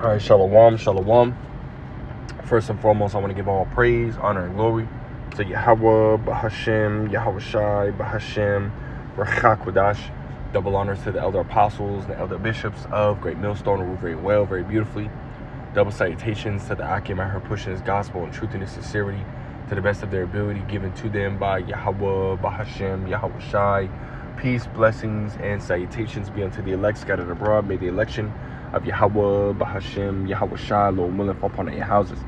All right, shalom, shalom. First and foremost, I want to give all praise, honor, and glory to Yahweh, Bahashem, Yahweh Shai, Bahashem, Rachakwadash. Double honors to the elder apostles and the elder bishops of Great Millstone, who rule very well, very beautifully. Double salutations to the Akim and her pushing his gospel and truth and his sincerity to the best of their ability, given to them by Yahweh, Bahashem, Yahweh Shai. Peace, blessings, and salutations be unto the elect scattered abroad. May the election of Yahweh, Bahashem, Yahweh Shai, Lord willing, fall upon your houses.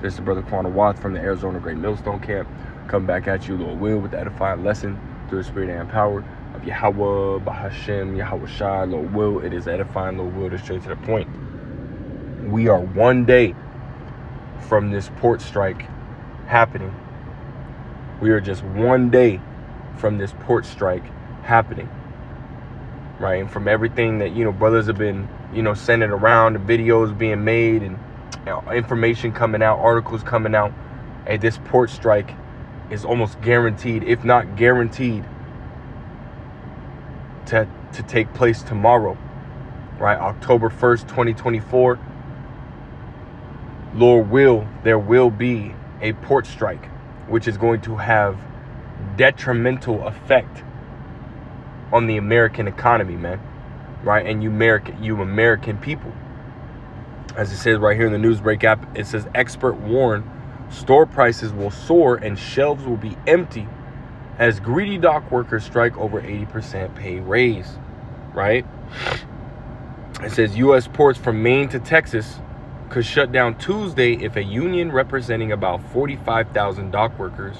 This is Brother Quanah Watts from the Arizona Great Millstone Camp. Come back at you, Lord will, with the edifying lesson through the spirit and power of Yahweh, Bahashem, Yahweh Shai, Lord will. It is edifying, Lord will, to straight to the point. We are one day from this port strike happening. We are just one day from this port strike happening, right? And from everything that, brothers have been, sending around, the videos being made and information coming out, articles coming out, and this port strike is almost guaranteed, if not guaranteed, to take place tomorrow, right? October 1st, 2024. Lord will, there will be a port strike, which is going to have detrimental effect on the American economy, man, right? And you American people. As it says right here in the Newsbreak app, it says expert warn store prices will soar and shelves will be empty as greedy dock workers strike over 80% pay raise, right? It says U.S. ports from Maine to Texas could shut down Tuesday if a union representing about 45,000 dock workers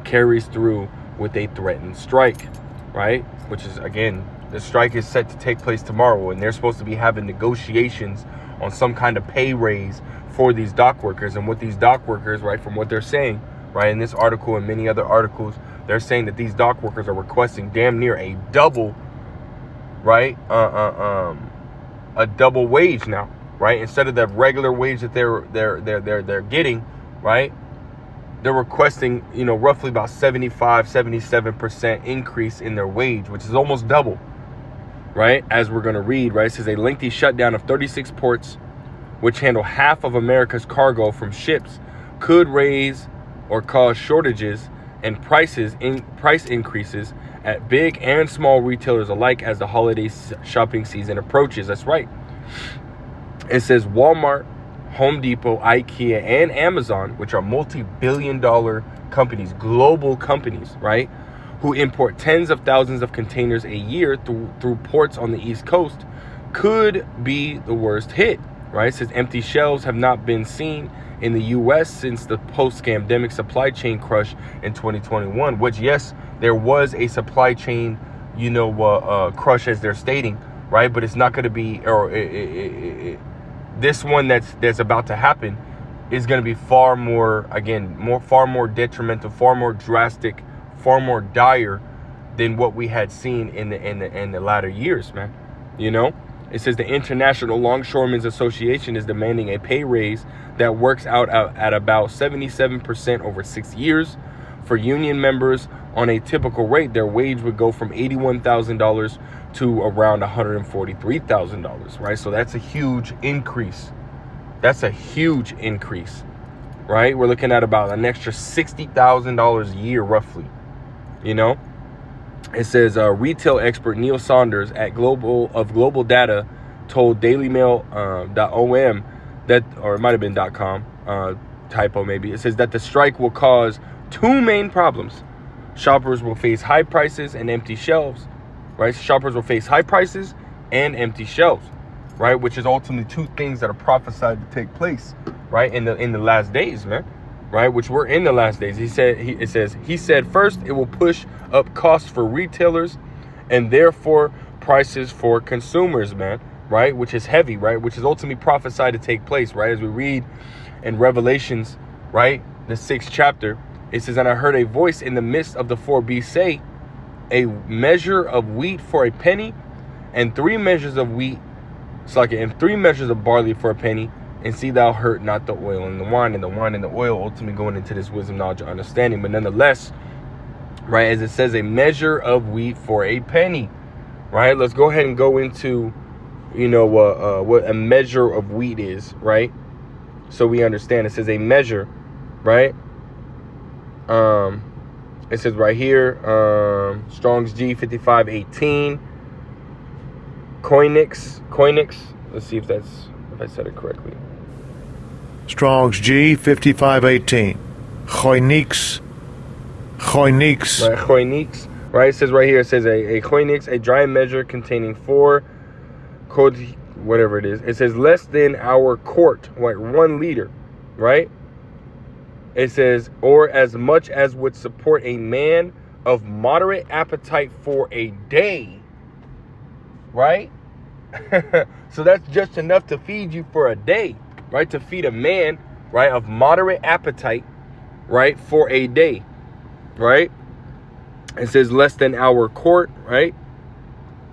carries through with a threatened strike, right? Which is, again, the strike is set to take place tomorrow, and they're supposed to be having negotiations on some kind of pay raise for these dock workers. And what these dock workers, right, from what they're saying, right, in this article and many other articles, they're saying that these dock workers are requesting damn near a double, right, a double wage now, right? Instead of the regular wage that they're getting, right, they're requesting, roughly about 77% increase in their wage, which is almost double, right? As we're going to read, right? It says a lengthy shutdown of 36 ports, which handle half of America's cargo from ships, could raise or cause shortages and price increases at big and small retailers alike as the holiday shopping season approaches. That's right. It says Walmart, Home Depot, IKEA, and Amazon, which are multi-billion-dollar companies, global companies, right, who import tens of thousands of containers a year through ports on the East Coast, could be the worst hit, right? It says empty shelves have not been seen in the U.S. since the post-scamdemic supply chain crush in 2021, which, yes, there was a supply chain, crush, as they're stating, right? But it's not going to be, this one that's about to happen is going to be far more detrimental, far more drastic, far more dire than what we had seen in the latter years, man. It says the International Longshoremen's Association is demanding a pay raise that works out at about 77% over 6 years. For union members on a typical rate, their wage would go from $81,000 to around $143,000, right? So that's a huge increase. Right? We're looking at about an extra $60,000 a year, roughly. It says retail expert Neil Saunders at Global Data told DailyMail.om that, or it might have been .com, typo maybe. It says that the strike will cause two main problems. Shoppers will face high prices and empty shelves, right? Shoppers will face high prices and empty shelves, right? Which is ultimately two things that are prophesied to take place, right? In the last days, man, right? Which we're in the last days. He said first it will push up costs for retailers and therefore prices for consumers, man, right? Which is heavy, right? Which is ultimately prophesied to take place, right? As we read in Revelations, right? The 6th chapter, it says, and I heard a voice in the midst of the four beasts say, a measure of wheat for a penny, and 3 measures of wheat, and 3 measures of barley for a penny, and see thou hurt not the oil and the wine, and the wine and the oil, ultimately going into this wisdom, knowledge, and understanding. But nonetheless, right, as it says, a measure of wheat for a penny, right? Let's go ahead and go into what a measure of wheat is, right? So we understand. It says a measure, right? It says right here, Strong's G 5518, Koinix. Let's see if I said it correctly. Strong's G 5518, Koinix. Right, Koinix. Right, it says right here. It says a Koinix, a dry measure containing 4 code, whatever it is. It says less than our quart, like 1 liter, right? It says, or as much as would support a man of moderate appetite for a day, right? So that's just enough to feed you for a day, right? To feed a man, right, of moderate appetite, right, for a day, right? It says less than our quart, right?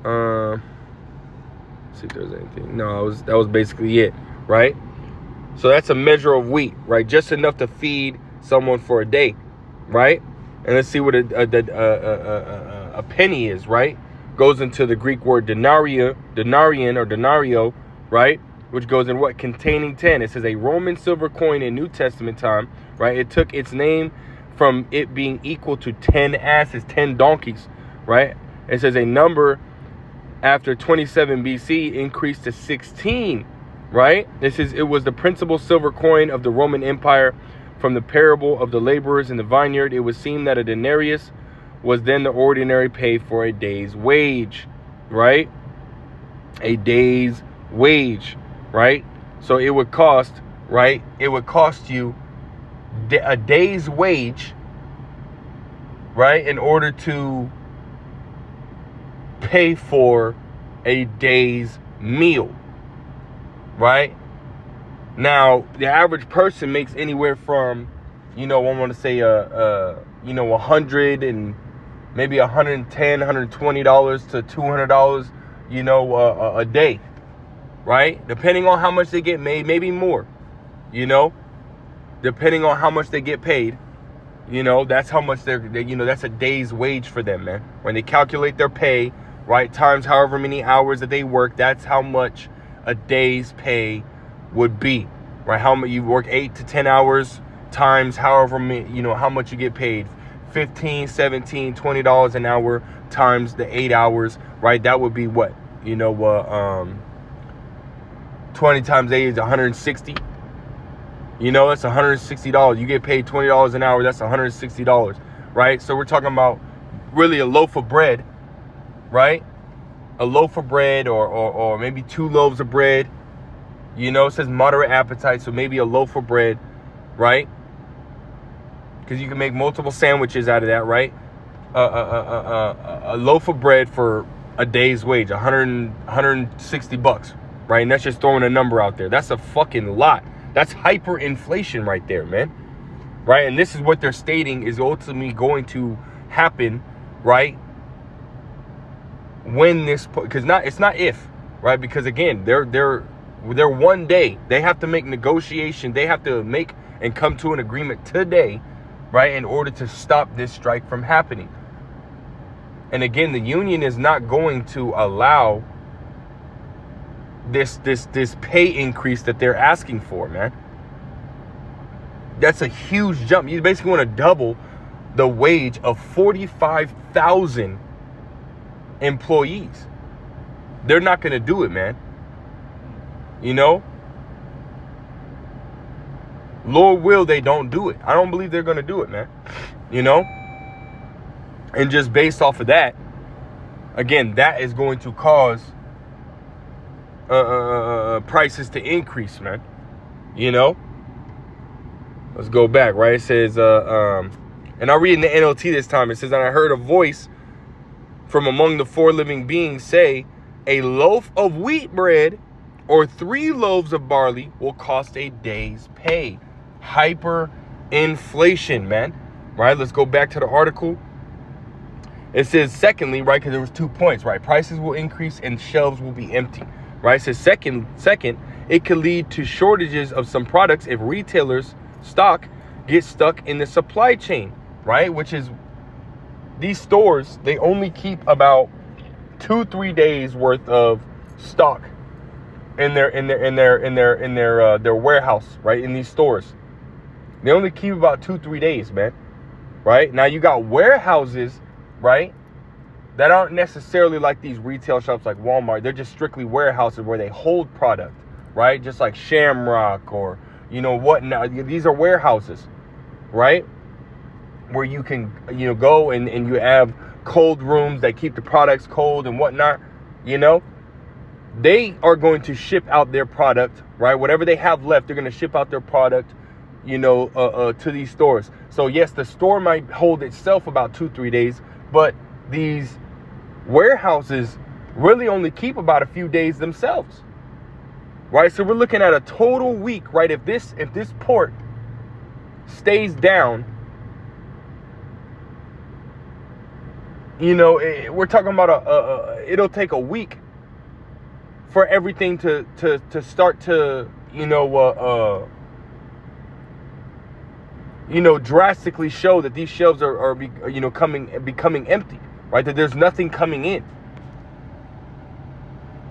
Let's see if there's anything. No, that was basically it, right? So that's a measure of wheat, right? Just enough to feed someone for a day, right? And let's see what a penny is, right? Goes into the Greek word denarian or denario, right? Which goes in what? Containing 10. It says a Roman silver coin in New Testament time, right? It took its name from it being equal to 10 asses, 10 donkeys, right? It says a number after 27 BC increased to 16, right? It was the principal silver coin of the Roman Empire. From the parable of the laborers in the vineyard, it would seem that a denarius was then the ordinary pay for a day's wage, right? A day's wage, right? So it would cost, right? It would cost you a day's wage, right? In order to pay for a day's meal, right? Now, the average person makes anywhere from, I want to say, $100 and maybe $110, $120 to $200, a day, right? Depending on how much they get made, maybe more, depending on how much they get paid, that's how much that's a day's wage for them, man. When they calculate their pay, right, times however many hours that they work, that's how much a day's pay would be, right? How much you work 8 to 10 hours times however many, how much you get paid, $15, $17, $20 an hour times the 8 hours, right? That would be what, 20 times 8 is 160. That's $160. You get paid $20 an hour, that's $160, right? So we're talking about really a loaf of bread, right? A loaf of bread or maybe 2 loaves of bread. It says moderate appetite, so maybe a loaf of bread, right? Because you can make multiple sandwiches out of that, right? A loaf of bread for a day's wage, $160, right? And that's just throwing a number out there. That's a fucking lot. That's hyperinflation right there, man. Right? And this is what they're stating is ultimately going to happen, right? When this, because it's not if, right? Because again, they're one day. They have to make negotiation. They have to make and come to an agreement today, right, in order to stop this strike from happening. And again, the union is not going to allow this pay increase that they're asking for, man. That's a huge jump. You basically want to double the wage of 45,000 employees. They're not going to do it, man. Lord will they don't do it. I don't believe they're going to do it, man. And just based off of that, again, that is going to cause prices to increase, man. Let's go back, right? It says, and I'll read in the NLT this time. It says, and I heard a voice from among the 4 living beings say, a loaf of wheat bread or 3 loaves of barley will cost a day's pay. Hyperinflation, man. Right? Let's go back to the article. It says, secondly, right, because there was 2 points, right? Prices will increase and shelves will be empty. Right? It says, second, it could lead to shortages of some products if retailers' stock gets stuck in the supply chain, right? Which is, these stores, they only keep about 2-3 days worth of stock, their warehouse, right? In these stores. They only keep about 2-3 days, man. Right? Now you got warehouses, right? That aren't necessarily like these retail shops like Walmart. They're just strictly warehouses where they hold product, right? Just like Shamrock or, whatnot. These are warehouses, right? Where you can, go and you have cold rooms that keep the products cold and whatnot, They are going to ship out their product, right? Whatever they have left, they're going to ship out their product, to these stores. So yes, the store might hold itself about 2-3 days, but these warehouses really only keep about a few days themselves, right? So we're looking at a total week, right? If this port stays down, we're talking about it'll take a week for everything to start to drastically show that these shelves are becoming empty, right? That there's nothing coming in,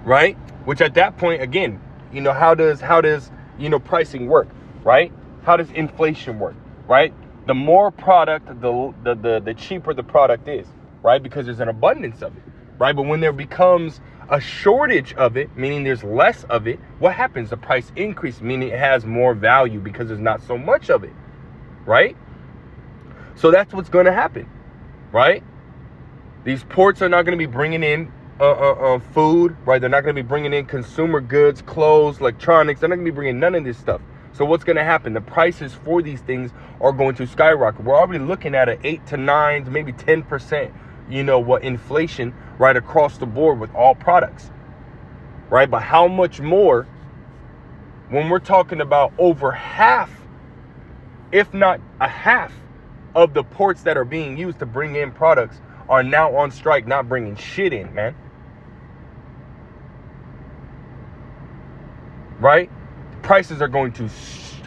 right? Which at that point, again, how does pricing work, right? How does inflation work, right? The more product, the cheaper the product is, right? Because there's an abundance of it, right? But when there becomes a shortage of it, meaning there's less of it, what happens? The price increases, meaning it has more value because there's not so much of it, right? So that's what's going to happen, right? These ports are not going to be bringing in food, right? They're not going to be bringing in consumer goods, clothes, electronics. They're not going to be bringing none of this stuff. So what's going to happen? The prices for these things are going to skyrocket. We're already looking at an 8 to 9 to maybe 10%, inflation right across the board with all products, right? But how much more when we're talking about over half, if not a half, of the ports that are being used to bring in products are now on strike, not bringing shit in, man. Right? Prices are going to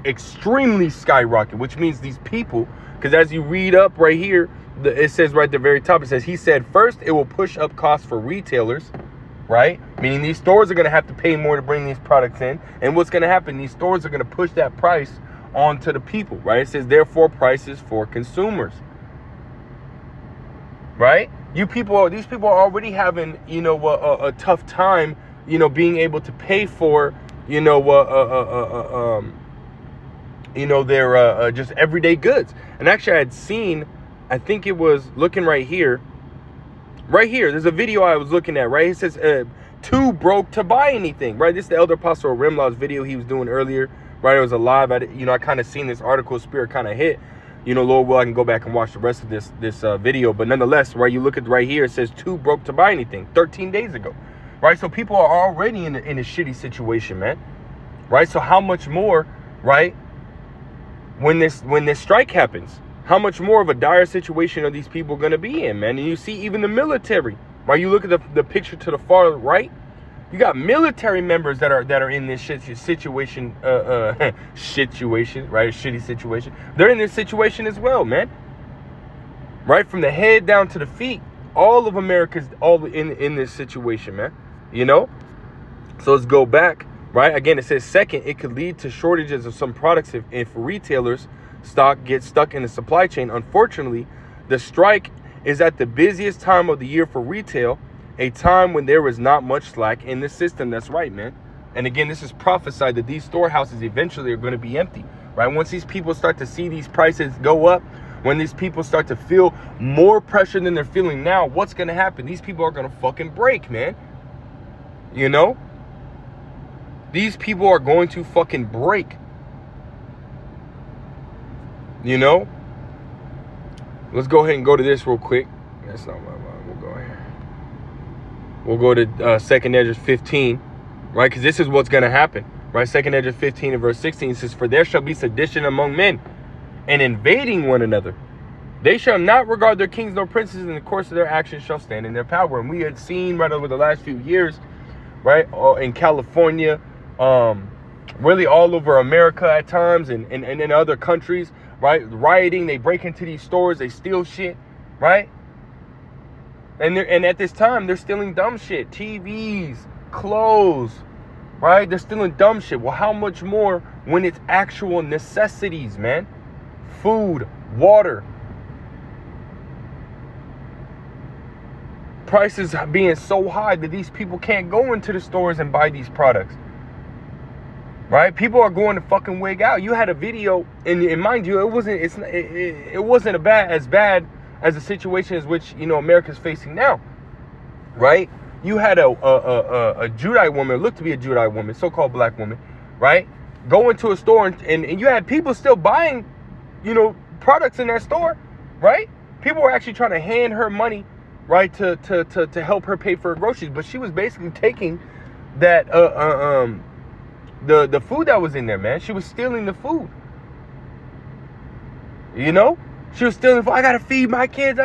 extremely skyrocket, which means these people, because as you read up right here, it says right at the very top, it says, he said, first, it will push up costs for retailers, right? Meaning these stores are going to have to pay more to bring these products in. And what's going to happen? These stores are going to push that price onto the people, right? It says, therefore, prices for consumers, right? These people are already having, a tough time, being able to pay for, their just everyday goods. And actually, I had seen, I think it was looking right here. There's a video I was looking at, right? It says, too broke to buy anything, right? This is the Elder Apostle Remlaw's video he was doing earlier, right? It was a live. I kind of seen this article, spirit kind of hit. Lord will, I can go back and watch the rest of this video. But nonetheless, right, you look at right here, it says too broke to buy anything 13 days ago, right? So people are already in a shitty situation, man, right? So how much more, right, when this strike happens, how much more of a dire situation are these people going to be in, man? And you see even the military, right? You look at the picture to the far right, you got military members that are in this situation, right? Shitty situation. They're in this situation as well, man. Right from the head down to the feet, all of America's all in this situation, man. So let's go back, right? Again, it says second, it could lead to shortages of some products if retailers stock gets stuck in the supply chain. Unfortunately, the strike is at the busiest time of the year for retail, a time when there is not much slack in the system. That's right, man. And again, this is prophesied that these storehouses eventually are going to be empty, right? Once these people start to see these prices go up, when these people start to feel more pressure than they're feeling now, what's going to happen? These people are going to fucking break, man. These people are going to fucking break. Let's go ahead and go to this real quick. That's not my mind. We'll go here. We'll go to 2nd Ezra 15, right? Because this is what's going to happen, right? 2nd Ezra 15 and verse 16 says, for there shall be sedition among men, and invading one another. They shall not regard their kings nor princes, and the course of their actions shall stand in their power. And we had seen right over the last few years, right, in California, really all over America at times, and in other countries, right, rioting. They break into these stores, they steal shit, right? And at this time, they're stealing dumb shit, TVs, clothes, right? They're stealing dumb shit. Well, how much more when it's actual necessities, man? Food, water. Prices being so high that these people can't go into the stores and buy these products. Right? People are going to fucking wig out. You had a video, and mind you, it wasn't as bad as the situation as which, you know, America's facing now. Right? You had a Judite woman, looked to be a Judite woman, so-called black woman, right? Go into a store and you had people still buying, you know, products in that store, right? People were actually trying to hand her money, right, to help her pay for her groceries, but she was basically taking that the food that was in there, man. She was stealing the food. You know? She was stealing food. I gotta feed my kids,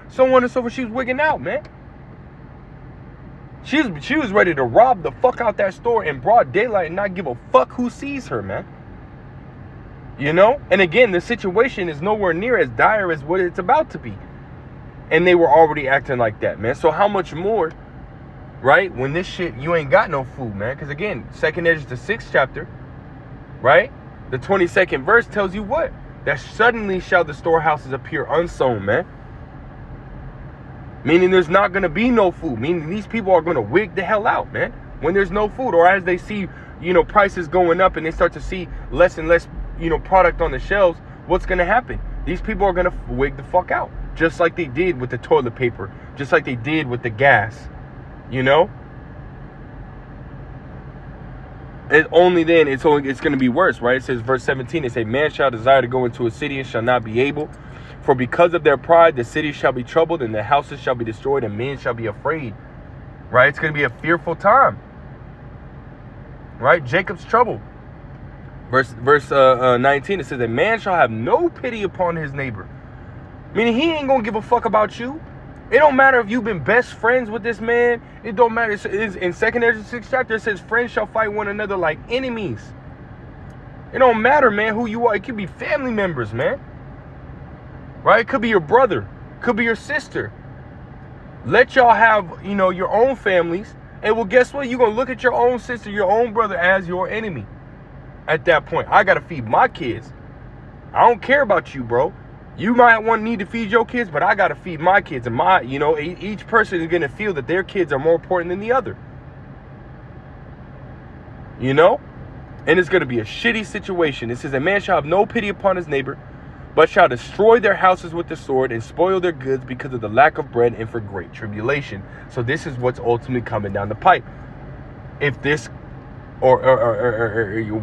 so on and so forth. She was wigging out, man. She was ready to rob the fuck out that store in broad daylight and not give a fuck who sees her, man. You know? And again, the situation is nowhere near as dire as what it's about to be. And they were already acting like that, man. So how much more, right? When this shit, you ain't got no food, man. Because again, 2nd Ezra, the 6th chapter, right? The 22nd verse tells you what? That suddenly shall the storehouses appear unsown, man. Meaning there's not going to be no food. Meaning these people are going to wig the hell out, man. When there's no food, or as they see, you know, prices going up and they start to see less and less, you know, product on the shelves, what's going to happen? These people are going to wig the fuck out. Just like they did with the toilet paper. Just like they did with the gas. You know? And only then it's going to be worse, right? It says, verse 17, it says, man shall desire to go into a city and shall not be able. For because of their pride, the city shall be troubled, and the houses shall be destroyed, and men shall be afraid. Right? It's going to be a fearful time. Right? Jacob's trouble. Verse 19, it says, a man shall have no pity upon his neighbor. Meaning he ain't going to give a fuck about you. It don't matter if you've been best friends with this man. It don't matter. It's in 2nd Ezra 6th chapter, it says, friends shall fight one another like enemies. It don't matter, man, who you are. It could be family members, man. Right? It could be your brother. Could be your sister. Let y'all have, you know, your own families. And well, guess what? You're going to look at your own sister, your own brother as your enemy. At that point, I got to feed my kids. I don't care about you, bro. You might need to feed your kids, but I got to feed my kids. And you know, each person is going to feel that their kids are more important than the other. You know? And it's going to be a shitty situation. It says, a man shall have no pity upon his neighbor, but shall destroy their houses with the sword and spoil their goods because of the lack of bread and for great tribulation. So this is what's ultimately coming down the pipe. If this, or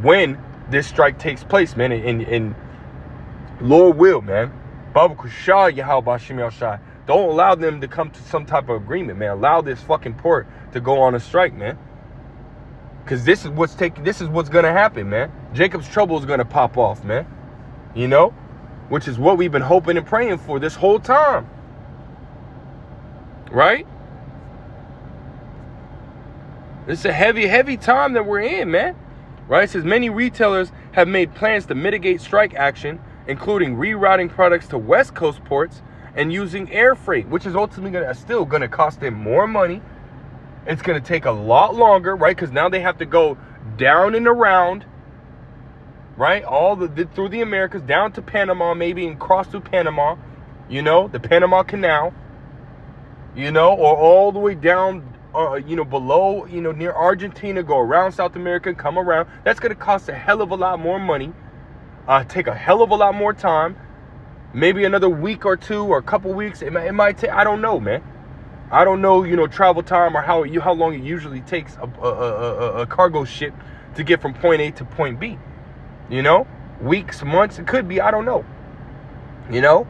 when this strike takes place, man, and Lord will, man, don't allow them to come to some type of agreement, man. Allow this fucking port to go on a strike, man. Because this is what's going to happen, man. Jacob's trouble is going to pop off, man. You know? Which is what we've been hoping and praying for this whole time. Right? It's a heavy, heavy time that we're in, man. Right? It says many retailers have made plans to mitigate strike action, including rerouting products to West Coast ports and using air freight, which is ultimately still going to cost them more money. It's going to take a lot longer, right? Because now they have to go down and around, right? Through the Americas, down to Panama, maybe, and cross through Panama, you know, the Panama Canal, you know, or all the way down, you know, below, you know, near Argentina, go around South America, come around. That's going to cost a hell of a lot more money, take a hell of a lot more time, maybe another week or two or a couple weeks. It might take, I don't know, man. I don't know, you know, travel time or how long it usually takes a cargo ship to get from point A to point B. You know, weeks, months, it could be, I don't know. You know,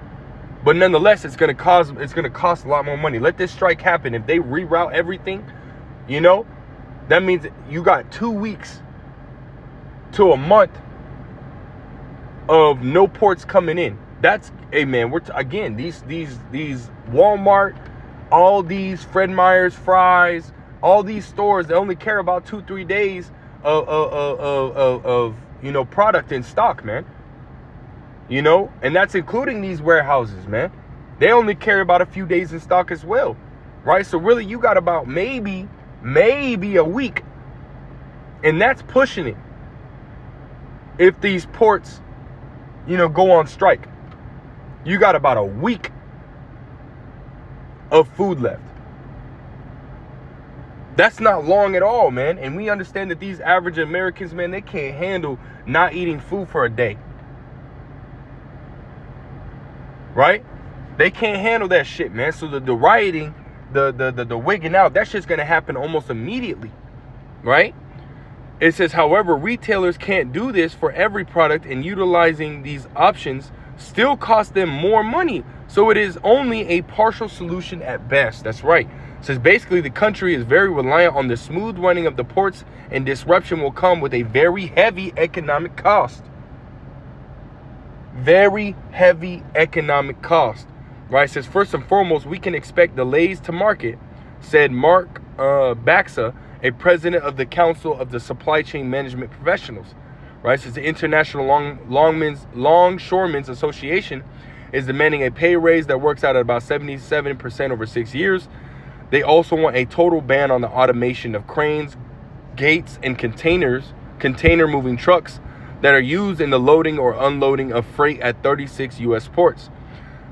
but nonetheless, it's gonna cost a lot more money. Let this strike happen. If they reroute everything, you know, that means you got 2 weeks to a month of no ports coming in. That's, hey man, again, these Walmart, all these Fred Meyer's, Fry's, all these stores, they only care about 2-3 days of you know, product in stock, man. You know, and that's including these warehouses, man. They only care about a few days in stock as well, right? So really, you got about maybe a week And that's pushing it. If these ports, go on strike, you got about a week of food left. That's not long at all, man. And we understand that these average Americans, man, they can't handle not eating food for a day. Right? They can't handle that shit, man. So the rioting, the wigging out, that shit's gonna happen almost immediately. Right? It says, however, retailers can't do this for every product, and utilizing these options still costs them more money. So it is only a partial solution at best. That's right. It says basically the country is very reliant on the smooth running of the ports, and disruption will come with a very heavy economic cost. Very heavy economic cost. Right? It says, first and foremost, we can expect delays to market, said Mark Baxa, a president of the Council of the Supply Chain Management Professionals. Right? It says the International Longshoremen's Association is demanding a pay raise that works out at about 77% over 6 years. They also want a total ban on the automation of cranes, gates, and container moving trucks that are used in the loading or unloading of freight at 36 U.S. ports.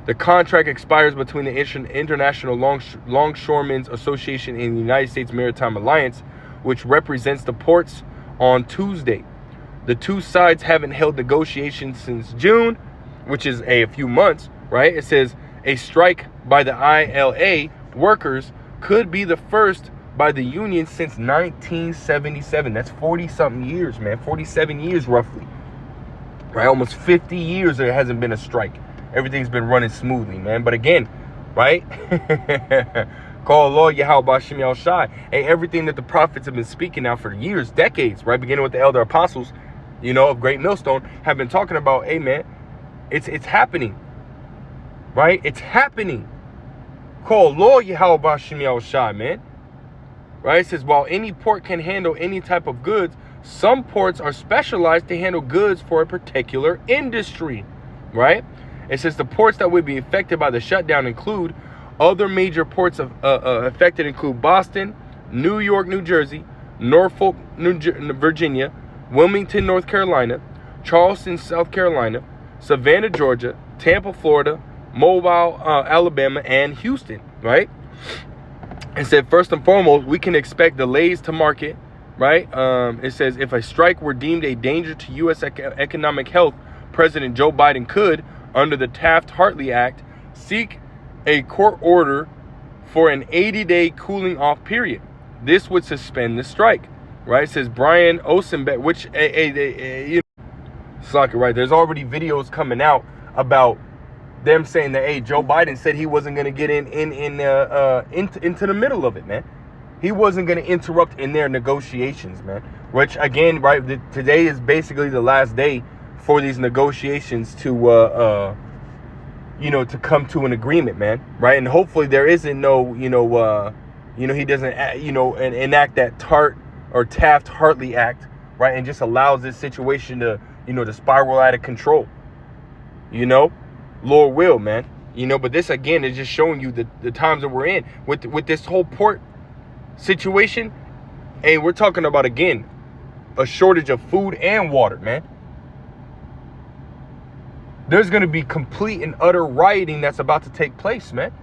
The contract expires between the International Longshoremen's Association and the United States Maritime Alliance, which represents the ports, on Tuesday. The two sides haven't held negotiations since June, which is a few months, right? It says a strike by the ILA workers could be the first by the union since 1977. That's 40-something years, man. 47 years, roughly. Right? Almost 50 years there hasn't been a strike. Everything's been running smoothly, man. But again, right? Call Lord Yahweh Bashim Yal Shai. Hey, everything that the prophets have been speaking now for years, decades, right? Beginning with the elder apostles, of Great Millstone, have been talking about, hey, man, it's happening. Right? It's happening. Call Lord Yahweh Bashim Yal Shai, man. Right? It says, while any port can handle any type of goods, some ports are specialized to handle goods for a particular industry. Right? It says the ports that would be affected by the shutdown include other major ports affected include Boston, New York, New Jersey, Norfolk, Virginia, Wilmington, North Carolina, Charleston, South Carolina, Savannah, Georgia, Tampa, Florida, Mobile, Alabama, and Houston. Right? It said, first and foremost, we can expect delays to market. Right? It says if a strike were deemed a danger to U.S. economic health, President Joe Biden could, under the Taft-Hartley Act, seek a court order for an 80-day cooling off period. This would suspend the strike. Right? It says Brian Osenbeck, which, right? There's already videos coming out about them saying that, hey, Joe Biden said he wasn't going to get into the middle of it, man. He wasn't going to interrupt in their negotiations, man. Which, again, right, today is basically the last day for these negotiations to come to an agreement, man, right? And hopefully there isn't no, he doesn't, enact that Taft-Hartley Act, right, and just allows this situation to, to spiral out of control, Lord will, man, but this, again, is just showing you the times that we're in with this whole port situation. Hey, we're talking about, again, a shortage of food and water, man. There's going to be complete and utter rioting that's about to take place, man.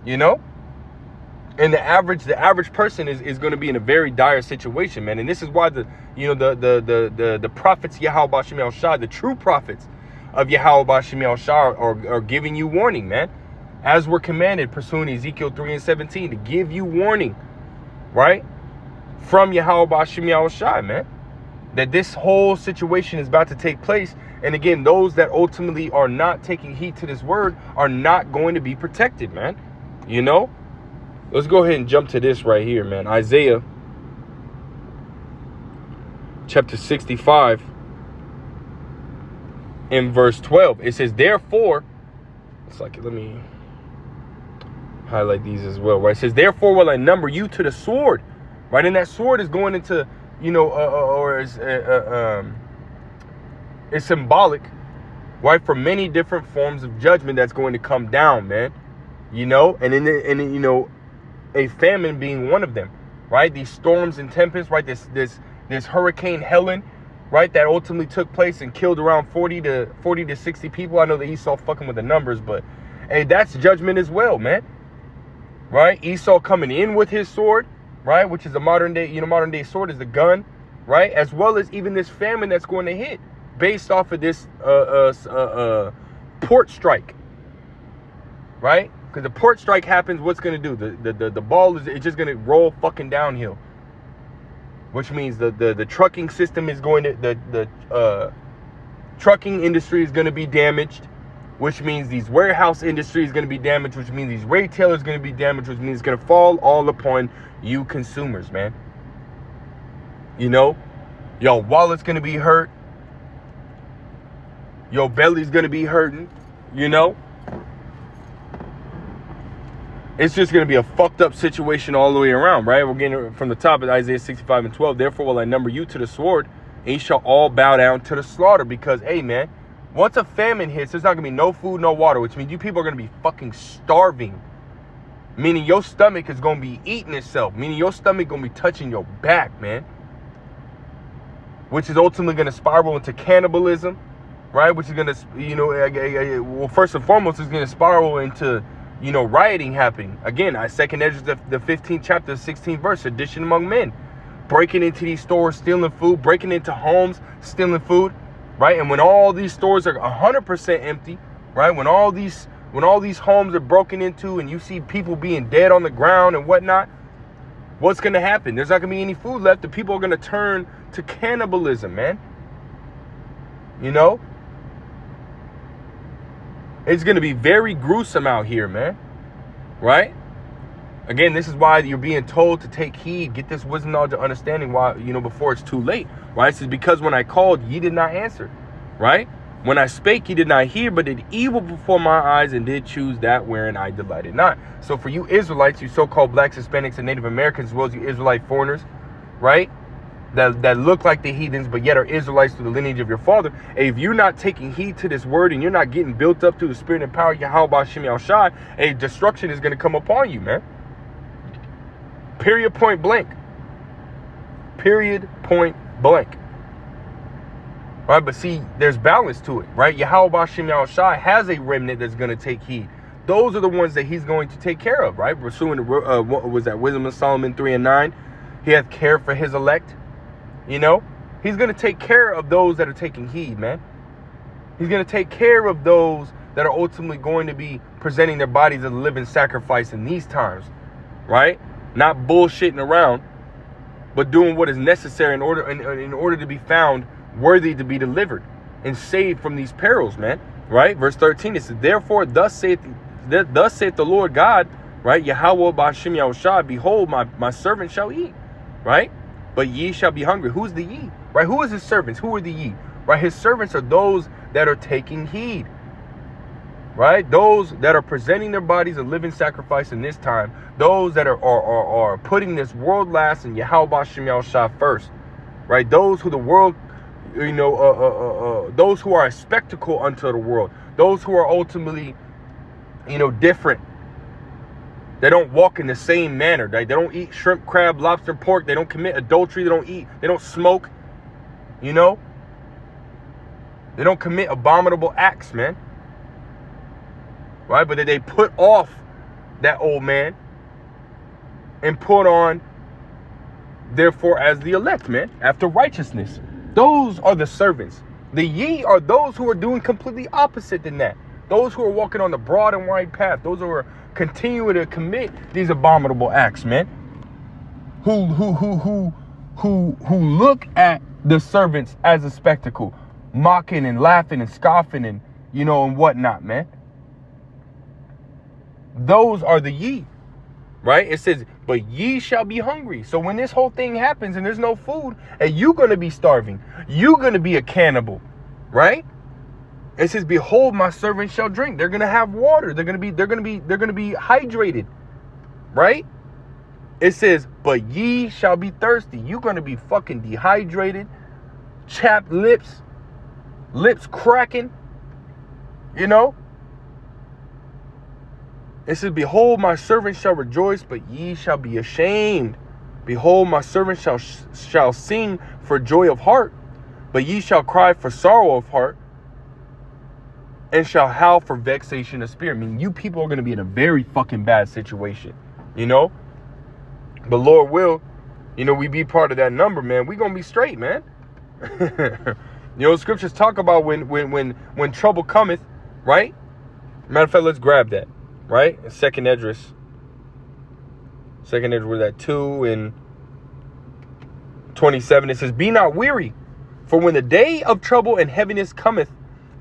And the average person is going to be in a very dire situation, man. And this is why the prophets Yahweh Bashim Yal Shai, the true prophets of Yahweh Bashim Yal Shai are giving you warning, man. As we're commanded, pursuing Ezekiel 3:17, to give you warning, right? From Yahweh Bashim Yal Shai, man. That this whole situation is about to take place. And again, those that ultimately are not taking heed to this word are not going to be protected, man. Let's go ahead and jump to this right here, man. Isaiah chapter 65 in verse 12. It says, therefore, let me highlight these as well, right? It says, therefore will I number you to the sword, right? And that sword is going into, it's symbolic, right, for many different forms of judgment that's going to come down, man. And a famine being one of them, right? These storms and tempests, right? This There's Hurricane Helen, right, that ultimately took place and killed around 40 to 60 people. I know that Esau fucking with the numbers, but hey, that's judgment as well, man. Right? Esau coming in with his sword, right, which is a modern day sword is the gun, right, as well as even this famine that's going to hit based off of this port strike, right? Because the port strike happens, what's going to do? The ball is it's just going to roll fucking downhill, which means the trucking system is going to the trucking industry is going to be damaged, which means these warehouse industry is going to be damaged, which means these retailers are going to be damaged, which means it's going to fall all upon you consumers, man. You know, your wallet's going to be hurt. Your belly's going to be hurting, you know. It's just going to be a fucked up situation all the way around, right? We're getting it from the top of Isaiah 65:12. Therefore will I number you to the sword, and you shall all bow down to the slaughter. Because, hey, man, once a famine hits, there's not going to be no food, no water, which means you people are going to be fucking starving. Meaning your stomach is going to be eating itself. Meaning your stomach going to be touching your back, man. Which is ultimately going to spiral into cannibalism, right? Which is going to, you know, well, first and foremost, it's going to spiral into, you know, rioting happening. Again, Second Ezra, the 15th chapter, 16th verse, sedition among men. Breaking into these stores, stealing food, breaking into homes, stealing food, right? And when all these stores are 100% empty, right? When all these homes are broken into and you see people being dead on the ground and whatnot, what's going to happen? There's not going to be any food left. The people are going to turn to cannibalism, man. You know? It's going to be very gruesome out here, man. Right? Again, this is why you're being told to take heed. Get this wisdom, knowledge, and understanding while, you know, before it's too late. Right? This is because when I called, ye did not answer. Right? When I spake, ye did not hear, but did evil before my eyes and did choose that wherein I delighted not. So for you Israelites, you so-called blacks, Hispanics, and Native Americans, as well as you Israelite foreigners, right? That look like the heathens, but yet are Israelites through the lineage of your father. If you're not taking heed to this word and you're not getting built up through the spirit and power of Yahweh B'Shem Yahushai, a destruction is going to come upon you, man. Period, point blank. Period, point blank. Right, but see, there's balance to it, right? Yahweh B'Shem Yahushai has a remnant that's going to take heed. Those are the ones that he's going to take care of, right? Pursuing what was that? Wisdom of Solomon 3:9. He hath care for his elect. You know, he's going to take care of those that are taking heed, man. He's going to take care of those that are ultimately going to be presenting their bodies as a living sacrifice in these times, right? Not bullshitting around, but doing what is necessary in order to be found worthy to be delivered and saved from these perils, man. Right? Verse 13, it says, therefore, thus saith the Lord God, right? Yahweh B'Shem Yahushai, behold, my servant shall eat, right? But ye shall be hungry. Who's the ye? Right? Who is his servants? Who are the ye? Right? His servants are those that are taking heed. Right? Those that are presenting their bodies a living sacrifice in this time. Those that are putting this world last and Yahweh B'Shem Yahushai first. Right? Those who the world, you know, those who are a spectacle unto the world. Those who are ultimately, you know, different. They don't walk in the same manner. They don't eat shrimp, crab, lobster, pork. They don't commit adultery. They don't smoke. You know? They don't commit abominable acts, man. Right? But they put off that old man and put on, therefore, as the elect, man, after righteousness. Those are the servants. The ye are those who are doing completely opposite than that. Those who are walking on the broad and wide path. Those who are continuing to commit these abominable acts, man. Who look at the servants as a spectacle, mocking and laughing and scoffing and, you know, and whatnot, man. Those are the ye, right? It says, but ye shall be hungry. So when this whole thing happens and there's no food, and you're going to be starving, you're going to be a cannibal, right? It says, behold, my servant shall drink. They're going to have water. They're going to be hydrated, right? It says, but ye shall be thirsty. You're going to be fucking dehydrated, chapped lips cracking, you know? It says, behold, my servant shall rejoice, but ye shall be ashamed. Behold, my servant shall sing for joy of heart, but ye shall cry for sorrow of heart, and shall howl for vexation of spirit. I mean, you people are going to be in a very fucking bad situation, you know? But Lord will, you know, we be part of that number, man. We going to be straight, man. You know, scriptures talk about when trouble cometh, right? Matter of fact, let's grab that, right? Second Esdras, we're at 2 and 27. It says, be not weary, for when the day of trouble and heaviness cometh,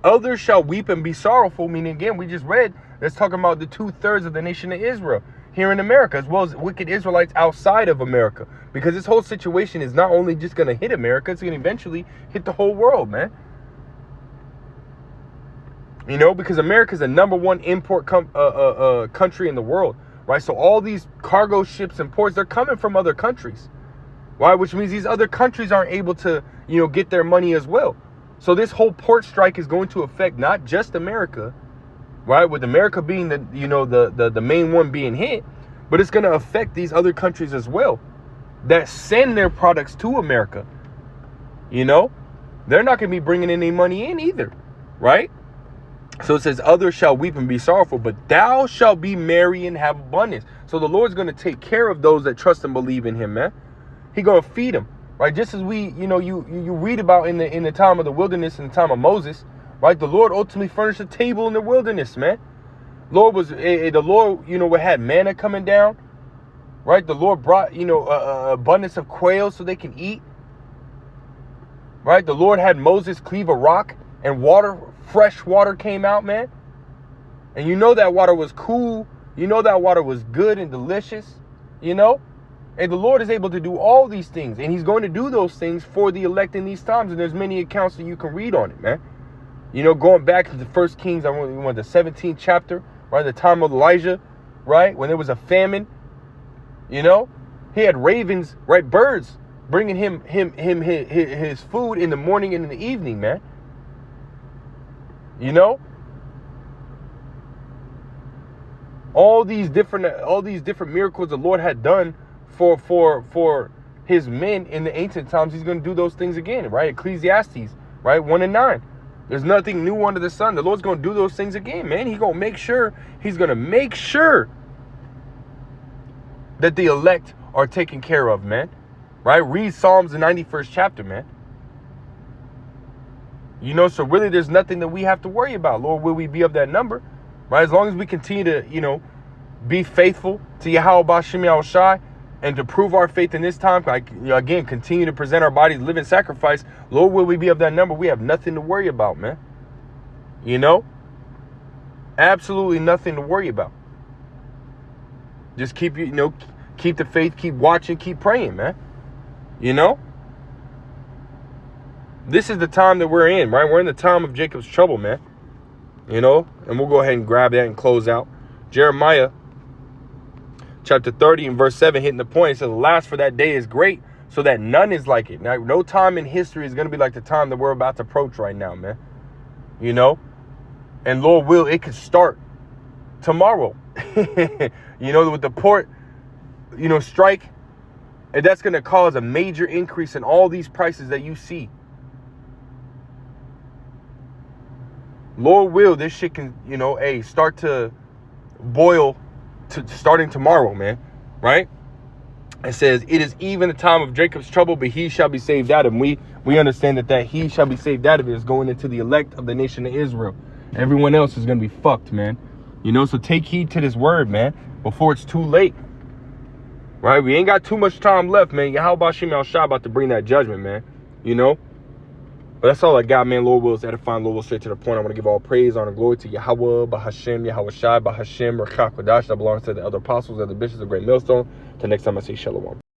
others shall weep and be sorrowful. Meaning, again, we just read, that's talking about the 2/3 of the nation of Israel here in America, as well as wicked Israelites outside of America. Because this whole situation is not only just going to hit America, it's going to eventually hit the whole world, man. You know, because America is the #1 import country in the world, right? So all these cargo ships and ports, they're coming from other countries, right? Which means these other countries aren't able to, you know, get their money as well. So this whole port strike is going to affect not just America, right? With America being the, you know, the main one being hit, but it's going to affect these other countries as well that send their products to America. You know, they're not going to be bringing any money in either, right? So it says, others shall weep and be sorrowful, but thou shalt be merry and have abundance. So the Lord's going to take care of those that trust and believe in him, man. He's going to feed them, right? Just as we, you know, you read about in the time of the wilderness, in the time of Moses, right? The Lord ultimately furnished a table in the wilderness, man. The Lord, you know, had manna coming down, right? The Lord brought, you know, abundance of quail so they can eat, right? The Lord had Moses cleave a rock and water, fresh water came out, man. And you know that water was cool. You know that water was good and delicious, you know. And the Lord is able to do all these things. And he's going to do those things for the elect in these times. And there's many accounts that you can read on it, man. You know, going back to the 1 Kings, I went the 17th chapter, right? The time of Elijah, right? When there was a famine, you know. He had ravens, right? Birds bringing him his food in the morning and in the evening, man. You know, all these different miracles the Lord had done for his men in the ancient times. He's going to do those things again, right? Ecclesiastes, right? 1 and 9. There's nothing new under the sun. The Lord's going to do those things again, man. He's going to make sure that the elect are taken care of, man. Right? Read Psalms, the 91st chapter, man. You know, so really there's nothing that we have to worry about. Lord, will we be of that number? Right? As long as we continue to, you know, be faithful to Yahweh B'Shem Yahushai and to prove our faith in this time, like, you know, again, continue to present our bodies living sacrifice. Lord, will we be of that number? We have nothing to worry about, man. You know? Absolutely nothing to worry about. Just keep, you know, keep the faith, keep watching, keep praying, man. You know? This is the time that we're in, right? We're in the time of Jacob's trouble, man. You know? And we'll go ahead and grab that and close out. Jeremiah chapter 30 and verse 7 hitting the point. It says, alas, for that day is great, so that none is like it. Now, no time in history is going to be like the time that we're about to approach right now, man. You know? And Lord will, it could start tomorrow. You know, with the port, you know, strike. And that's going to cause a major increase in all these prices that you see. Lord will, this shit can, you know, start to boil starting tomorrow, man. Right? It says, it is even the time of Jacob's trouble, but he shall be saved out of it. We understand that he shall be saved out of it is going into the elect of the nation of Israel. Everyone else is going to be fucked, man. You know, so take heed to this word, man, before it's too late. Right? We ain't got too much time left, man. Yahweh B'Shem Yahushua about to bring that judgment, man. You know? But that's all I got, man. Lord will is edifying. Lord will straight to the point. I want to give all praise, honor, glory to Yahweh, B'Hashem, Yahweh Shai, B'Hashem, Rakha Kodash, that belongs to the other apostles, other bishops, of Great Millstone. Till next time I say shalom.